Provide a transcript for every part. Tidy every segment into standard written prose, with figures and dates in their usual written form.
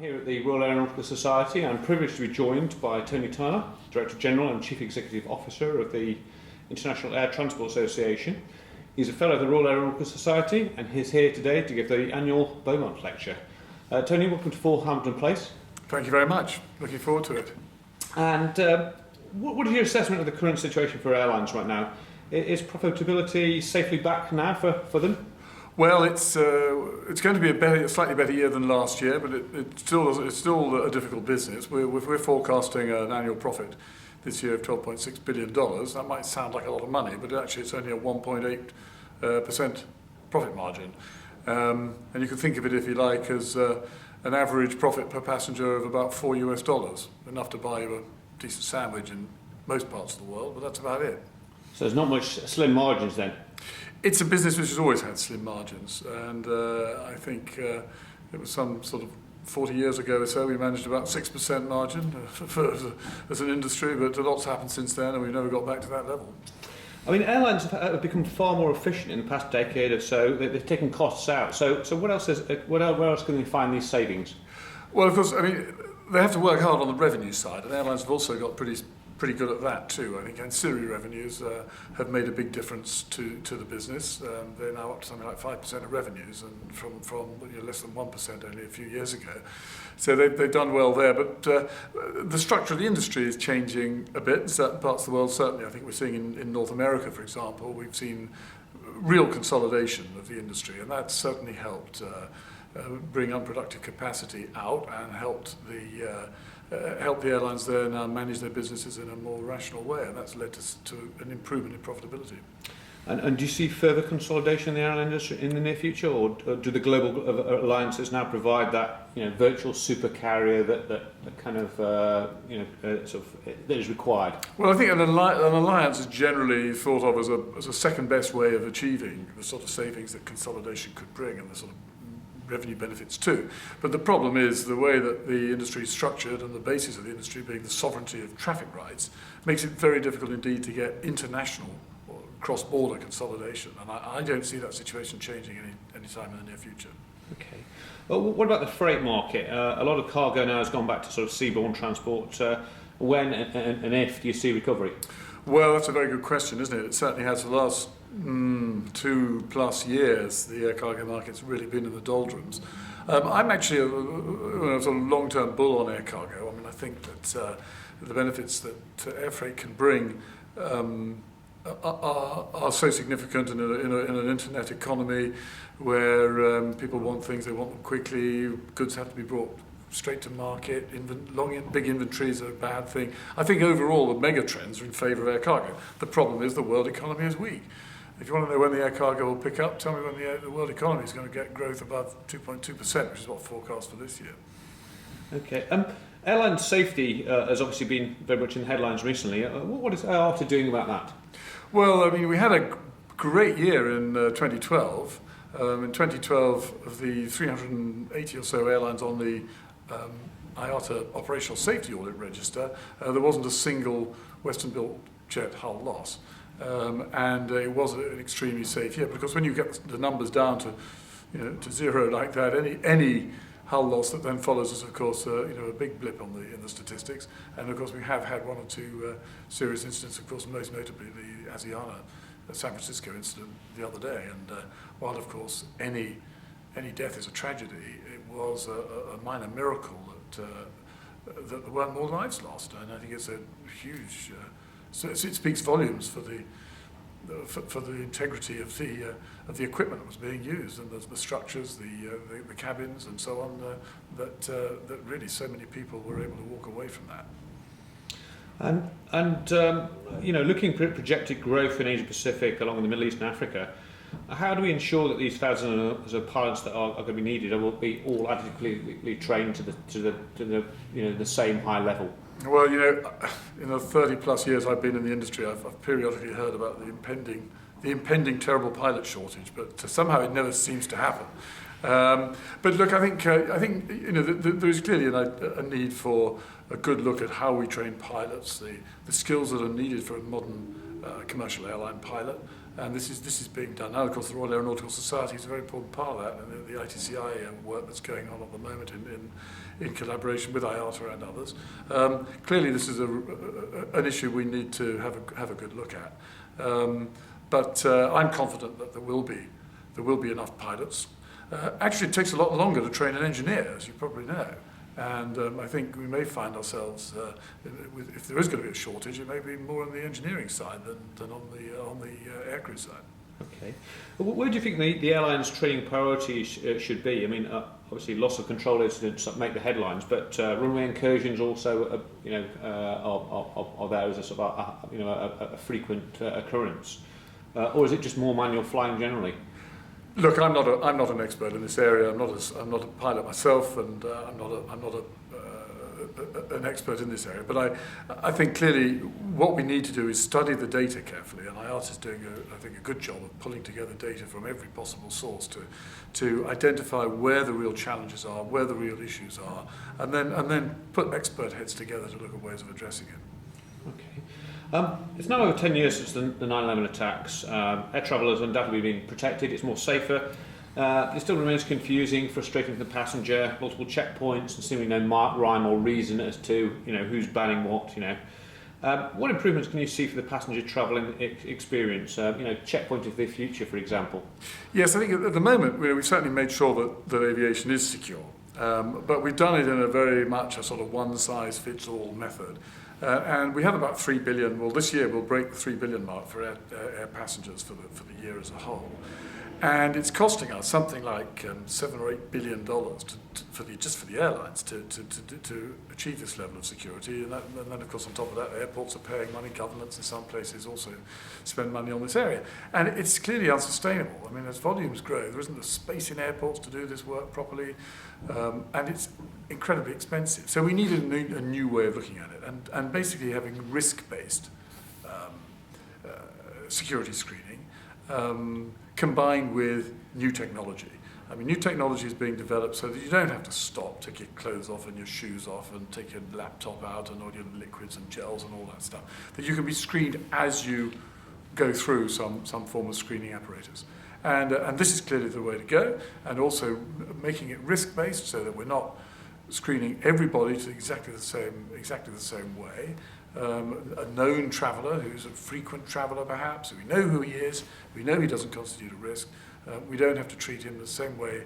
Here at the Royal Aeronautical Society, I'm privileged to be joined by Tony Turner, Director General and Chief Executive Officer of the International Air Transport Association. He's a Fellow of the Royal Aeronautical Society and he's here today to give the annual Beaumont lecture. Tony, welcome to 4 Hamilton Place. Thank you very much. Looking forward to it. And what is your assessment of the current situation for airlines right now? Is profitability safely back now for them? Well, it's going to be a slightly better year than last year, but it's still a difficult business. We're forecasting an annual profit this year of $12.6 billion. That might sound like a lot of money, but actually it's only a 1.8% profit margin. And you can think of it, if you like, as an average profit per passenger of about $4 US, enough to buy you a decent sandwich in most parts of the world, but that's about it. So there's not much slim margins then? It's a business which has always had slim margins, and I think it was some sort of 40 years ago or so we managed about 6% margin as an industry, but a lot's happened since then and we've never got back to that level. I mean, airlines have become far more efficient in the past decade or so. They've taken costs out. So where else can they find these savings? Well, of course, I mean, they have to work hard on the revenue side, and airlines have also got pretty good at that too. I think ancillary revenues have made a big difference to the business. They're now up to something like 5% of revenues, and from less than 1% only a few years ago. So they've done well there. But the structure of the industry is changing a bit in certain parts of the world. Certainly, I think we're seeing in North America, for example, we've seen real consolidation of the industry, and that's certainly helped bring unproductive capacity out and help the airlines there now manage their businesses in a more rational way, and that's led to an improvement in profitability. And do you see further consolidation in the airline industry in the near future, or do the global alliances now provide that virtual super carrier that kind of that is required? Well, I think an alliance is generally thought of as a second best way of achieving the sort of savings that consolidation could bring and the sort of revenue benefits too. But the problem is the way that the industry is structured, and the basis of the industry being the sovereignty of traffic rights, makes it very difficult indeed to get international or cross-border consolidation. And I don't see that situation changing any time in the near future. Okay. Well, what about the freight market? A lot of cargo now has gone back to sort of seaborne transport. When and if do you see recovery? Well, that's a very good question, isn't it? It certainly has for the last 2+ years. The air cargo market's really been in the doldrums. I'm actually a sort of long-term bull on air cargo. I mean, I think that the benefits that air freight can bring are so significant in an internet economy where people want things, they want them quickly, goods have to be brought straight to market, big inventories are a bad thing. I think overall the mega trends are in favour of air cargo. The problem is the world economy is weak. If you want to know when the air cargo will pick up, tell me when the world economy is going to get growth above 2.2%, which is what forecast for this year. Okay. Airline safety has obviously been very much in the headlines recently. What is IATA doing about that? Well, I mean, we had a great year in 2012. In 2012, of the 380 or so airlines on the IATA Operational Safety Audit Register, there wasn't a single Western-built jet hull loss. And it was an extremely safe year, because when you get the numbers down to zero like that, any hull loss that then follows is, of course, a big blip in the statistics. And of course, we have had 1 or 2 serious incidents. Of course, most notably the Asiana San Francisco incident the other day. And while, of course, any death is a tragedy, it was a minor miracle that there weren't more lives lost. And I think it's a huge. So it speaks volumes for the integrity of the equipment that was being used, and the structures, the cabins, and so on. That really so many people were able to walk away from that. And looking at projected growth in Asia Pacific, along with the Middle East and Africa, how do we ensure that these thousands of pilots that are going to be needed will be all adequately trained to the same high level? Well, in the 30+ years I've been in the industry, I've periodically heard about the impending terrible pilot shortage, but somehow it never seems to happen. But look, I think there is clearly a need for a good look at how we train pilots, the skills that are needed for a modern commercial airline pilot. And this is being done now. Of course, the Royal Aeronautical Society is a very important part of that, and the ITCI work that's going on at the moment in collaboration with IATA and others. Clearly, this is an issue we need to have a good look at. But I'm confident that there will be enough pilots. Actually, it takes a lot longer to train an engineer, as you probably know. And I think we may find ourselves, if there is going to be a shortage, it may be more on the engineering side than on the aircrew side. Okay. Well, where do you think the airline's training priorities should be? I mean, obviously, loss of control incidents make the headlines, but runway incursions also, are there as a sort of a frequent occurrence, or is it just more manual flying generally? Look, I'm not an expert in this area. I'm not a pilot myself, and I'm not an expert in this area. But I think clearly what we need to do is study the data carefully, and IATA is doing a good job of pulling together data from every possible source to identify where the real challenges are, where the real issues are, and then put expert heads together to look at ways of addressing it. Okay. It's now over 10 years since the 9/11 attacks. Air travel has undoubtedly been protected, it's more safer. It still remains confusing, frustrating for the passenger, multiple checkpoints and seemingly no rhyme or reason as to who's banning what. What improvements can you see for the passenger travel experience? Checkpoint of the future, for example. Yes, I think at the moment we've certainly made sure that aviation is secure. But we've done it in a very much a sort of one-size-fits-all method. And we have about 3 billion, well this year we'll break the 3 billion mark for air passengers for the year as a whole. And it's costing us something like $7 or $8 billion just for the airlines to achieve this level of security. And then of course on top of that, airports are paying money, governments in some places also spend money on this area. And it's clearly unsustainable. I mean, as volumes grow, there isn't the space in airports to do this work properly, and it's incredibly expensive. So we need a new way of looking at it, and basically having risk-based security screening, combined with new technology. I mean, new technology is being developed so that you don't have to stop, take your clothes off and your shoes off and take your laptop out and all your liquids and gels and all that stuff. That you can be screened as you go through some form of screening apparatus. And this is clearly the way to go, and also making it risk-based so that we're not screening everybody to exactly the same way. A known traveller who's a frequent traveller perhaps, we know who he is, we know he doesn't constitute a risk, we don't have to treat him the same way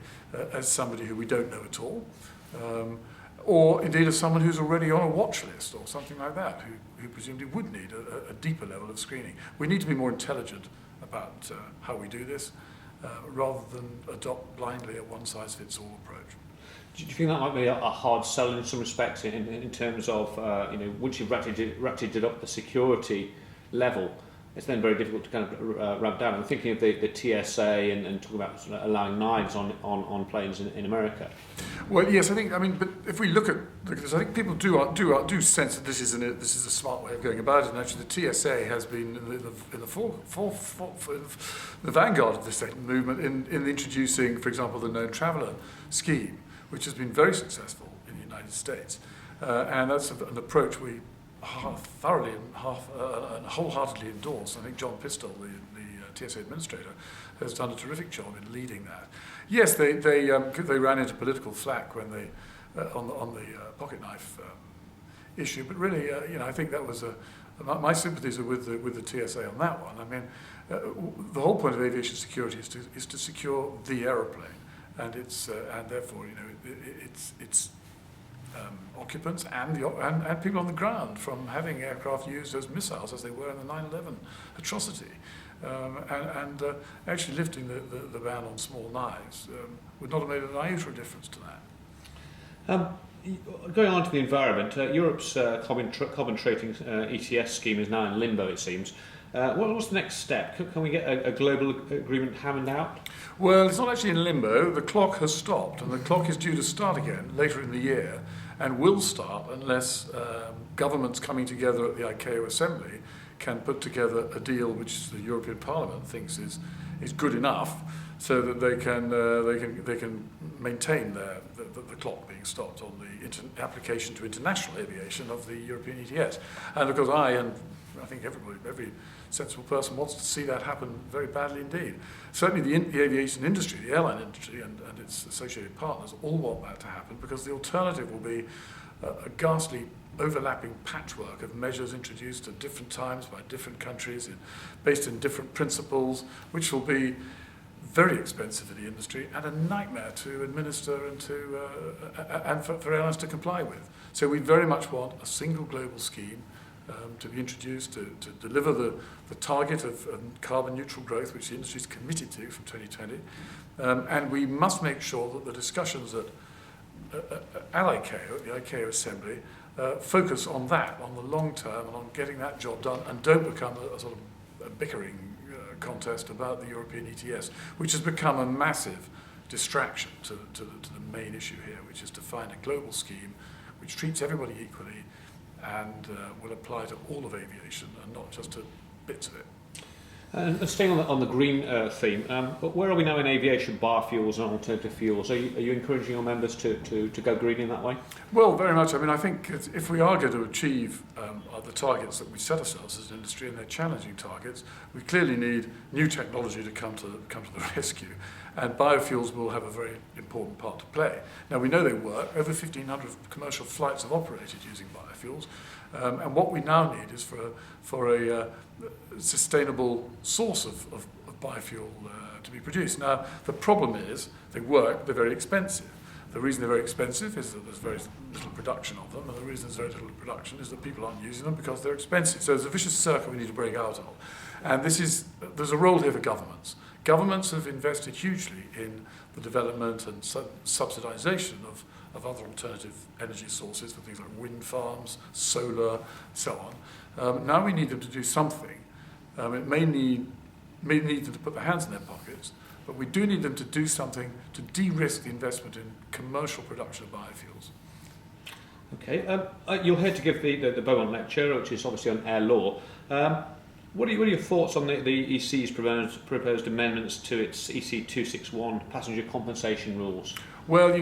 as somebody who we don't know at all, or indeed as someone who's already on a watch list or something like that, who presumably would need a deeper level of screening. We need to be more intelligent about how we do this, rather than adopt blindly a one-size-fits-all approach. Do you think that might be a hard sell in some respects in terms of, once you've ratcheted up the security level, it's then very difficult to kind of ramp down? I'm thinking of the TSA and talking about sort of allowing knives on planes in America. Well, yes, but if we look at, because I think people do sense that this is a smart way of going about it, and actually the TSA has been in the vanguard of this movement in introducing, for example, the known traveller scheme, which has been very successful in the United States. And that's an approach we thoroughly and wholeheartedly endorse. I think John Pistol, the TSA administrator, has done a terrific job in leading that. Yes, they ran into political flack when they on the pocket knife issue, but really, I think that was my sympathies are with the TSA on that one. I mean, the whole point of aviation security is to secure the aeroplane. And and therefore, its occupants and people on the ground from having aircraft used as missiles, as they were in the 9/11 atrocity, and actually lifting the ban on small knives would not have made an iota of difference to that. Going on to the environment, Europe's carbon trading ETS scheme is now in limbo, it seems. What's the next step? Can we get a global agreement hammered out? Well, it's not actually in limbo. The clock has stopped, and the clock is due to start again later in the year, and will start unless governments coming together at the ICAO Assembly can put together a deal which the European Parliament thinks is good enough, so that they can maintain the clock being stopped on the application to international aviation of the European ETS. And of course, I and I think every sensible person wants to see that happen very badly indeed. Certainly the aviation industry, the airline industry and its associated partners all want that to happen, because the alternative will be a ghastly overlapping patchwork of measures introduced at different times by different countries based in different principles, which will be very expensive for the industry and a nightmare to administer and for airlines to comply with. So we very much want a single global scheme to be introduced to deliver the target of carbon neutral growth, which the industry is committed to from 2020. And we must make sure that the discussions at ICAO, the ICAO Assembly, focus on that, on the long term, and on getting that job done, and don't become a sort of a bickering contest about the European ETS, which has become a massive distraction to the main issue here, which is to find a global scheme which treats everybody equally and will apply to all of aviation and not just to bits of it. And staying on the green theme, but where are we now in aviation, biofuels and alternative fuels? Are you encouraging your members to go green in that way? Well, very much. I mean, I think if we are going to achieve the targets that we set ourselves as an industry, and they're challenging targets, we clearly need new technology to come to the rescue. And biofuels will have a very important part to play. Now, we know they work. Over 1,500 commercial flights have operated using biofuels. And what we now need is for a sustainable source of biofuel to be produced. Now, the problem is they work, they're very expensive. The reason they're very expensive is that there's very little production of them, and the reason there's very little production is that people aren't using them because they're expensive. So there's a vicious circle we need to break out of. And there's a role here for governments. Governments have invested hugely in the development and subsidization of other alternative energy sources for things like wind farms, solar, so on. Now we need them to do something. It may need them to put their hands in their pockets, but we do need them to do something to de-risk the investment in commercial production of biofuels. Okay, you're here to give the Beaumont lecture, which is obviously on air law. What are your thoughts on the EC's proposed amendments to its EC 261 passenger compensation rules? Well,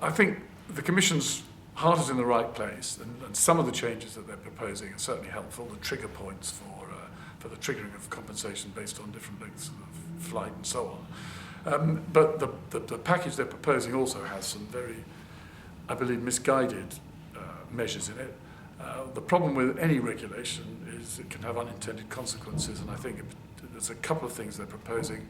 I think the Commission's heart is in the right place, and some of the changes that they're proposing are certainly helpful. The trigger points for the triggering of compensation based on different lengths of flight and so on. But the package they're proposing also has some very, I believe, misguided measures in it. The problem with any regulation is it can have unintended consequences, and I think there's a couple of things they're proposing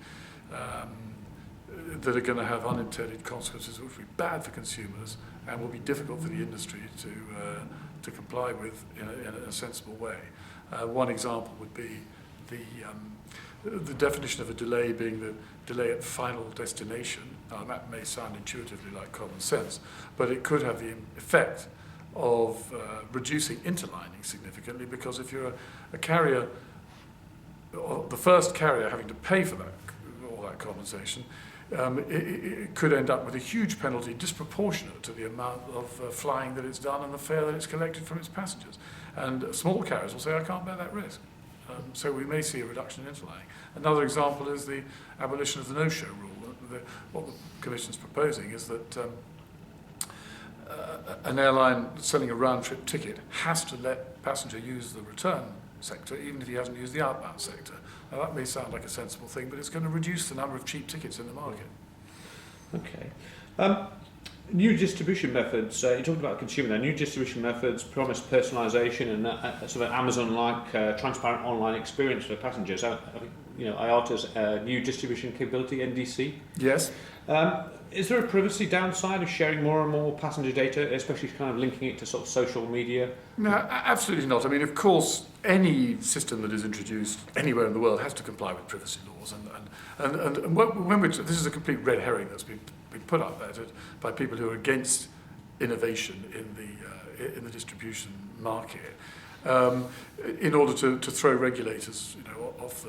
that are going to have unintended consequences which will be bad for consumers and will be difficult for the industry to comply with in a sensible way. One example would be the definition of a delay being the delay at final destination. Now, that may sound intuitively like common sense, but it could have the effect of reducing interlining significantly, because if you're a carrier, the first carrier having to pay for all that compensation, it could end up with a huge penalty disproportionate to the amount of flying that it's done and the fare that it's collected from its passengers. And small carriers will say, I can't bear that risk. So we may see a reduction in interlining. Another example is the abolition of the no-show rule. What the Commission's proposing is that an airline selling a round-trip ticket has to let passenger use the return sector, even if he hasn't used the outbound sector. Now, that may sound like a sensible thing, but it's going to reduce the number of cheap tickets in the market. Okay. New distribution methods. You talked about consumer there. New distribution methods promise personalisation and sort of Amazon-like transparent online experience for passengers. IATA's new distribution capability, NDC. Yes. Is there a privacy downside of sharing more and more passenger data, especially kind of linking it to sort of social media? No, absolutely not. I mean, of course, any system that is introduced anywhere in the world has to comply with privacy laws, and when this is a complete red herring that's been put up there by people who are against innovation in the distribution market, in order to throw regulators, off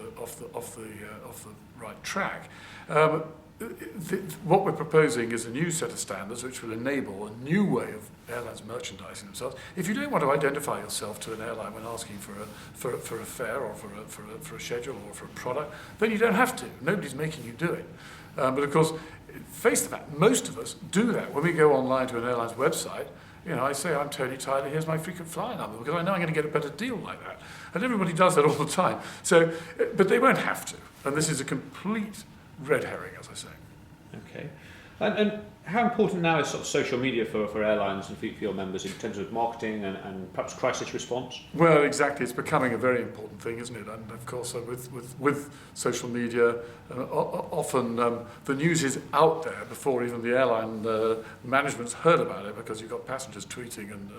the right track. What we're proposing is a new set of standards which will enable a new way of airlines merchandising themselves. If you don't want to identify yourself to an airline when asking for a fare or for a schedule or for a product, then you don't have to. Nobody's making you do it. But of course, face the fact, most of us do that. When we go online to an airline's website, I say, I'm Tony Tyler, here's my frequent flyer number, because I know I'm going to get a better deal like that. And everybody does that all the time. So, but they won't have to. And this is a complete red herring, as I say. Okay. And how important now is sort of social media for airlines and for your members in terms of marketing and perhaps crisis response? Well, exactly. It's becoming a very important thing, isn't it? And of course, with social media, often the news is out there before even the airline management's heard about it, because you've got passengers tweeting and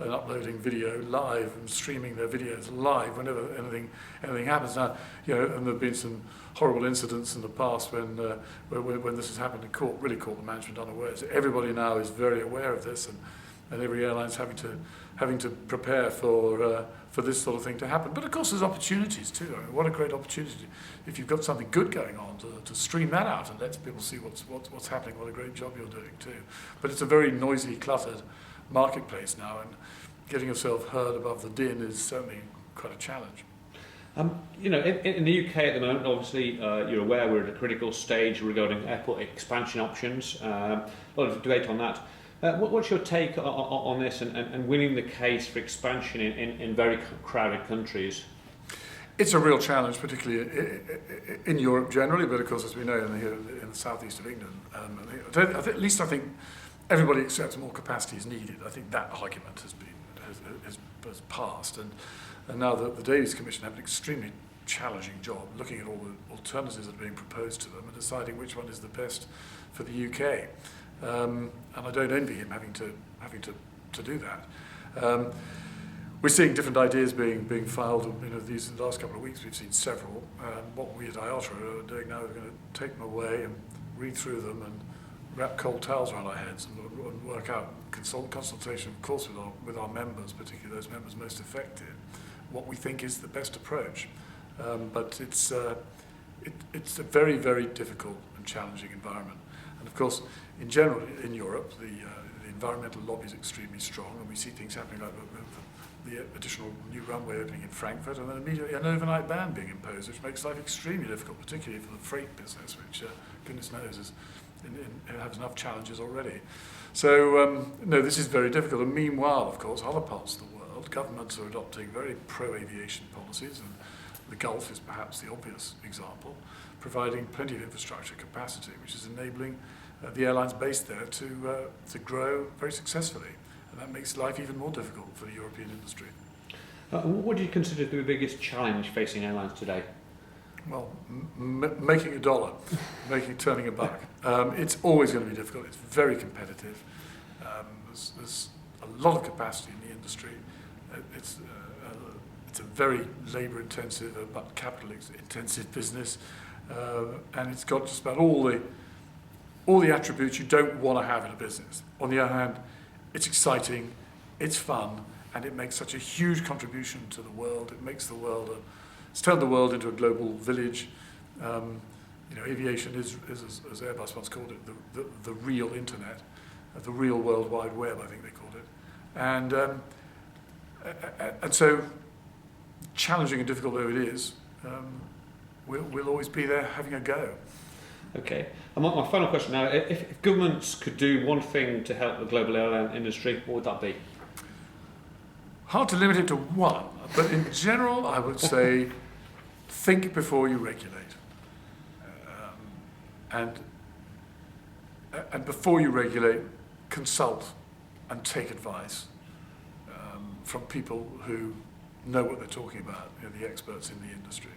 uploading video live and streaming their videos live whenever anything happens. Now, and there've been some horrible incidents in the past when this has happened and really caught the management unawares. Everybody now is very aware of this, and every airline's having to prepare for this sort of thing to happen. But of course, there's opportunities too. I mean, what a great opportunity if you've got something good going on to stream that out and let people see what's happening. What a great job you're doing too. But it's a very noisy, cluttered marketplace now, and getting yourself heard above the din is certainly quite a challenge. In the UK at the moment, obviously, you're aware we're at a critical stage regarding airport expansion options. A lot of debate on that. What's your take on this and winning the case for expansion in very crowded countries? It's a real challenge, particularly in Europe generally, but of course, as we know, here in the southeast of England, at least I think everybody accepts more capacity is needed. I think that argument has passed, and now the Davies Commission have an extremely challenging job looking at all the alternatives that are being proposed to them and deciding which one is the best for the UK. And I don't envy him having to do that. We're seeing different ideas being filed. These in the last couple of weeks we've seen several. What we at IATA are doing now is going to take them away and read through them and wrap cold towels around our heads and work out consultation, of course, with our members, particularly those members most affected, what we think is the best approach. But it's a very, very difficult and challenging environment. And of course, in general, in Europe, the environmental lobby is extremely strong, and we see things happening like the additional new runway opening in Frankfurt, and then immediately an overnight ban being imposed, which makes life extremely difficult, particularly for the freight business, which goodness knows has enough challenges already. So, no, this is very difficult. And meanwhile, of course, other parts of the world, governments are adopting very pro-aviation policies, and the Gulf is perhaps the obvious example, providing plenty of infrastructure capacity, which is enabling the airlines based there to grow very successfully. And that makes life even more difficult for the European industry. What do you consider the biggest challenge facing airlines today? Well, making a dollar, turning a buck. It's always going to be difficult. It's very competitive. There's a lot of capacity in the industry. It's a very labour-intensive but capital-intensive business, and it's got just about all the attributes you don't want to have in a business. On the other hand, it's exciting, it's fun, and it makes such a huge contribution to the world. It makes the world it's turned the world into a global village. Aviation is as Airbus once called it, the real internet, the real World Wide Web, I think they called it. And so, challenging and difficult though it is, we'll always be there having a go. Okay. And my final question now, if governments could do one thing to help the global airline industry, what would that be? Hard to limit it to one, but in general, I would say think before you regulate. And before you regulate, consult and take advice from people who know what they're talking about, the experts in the industry.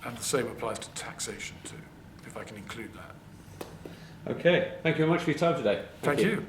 And the same applies to taxation too, if I can include that. Okay, thank you very much for your time today. Thank you.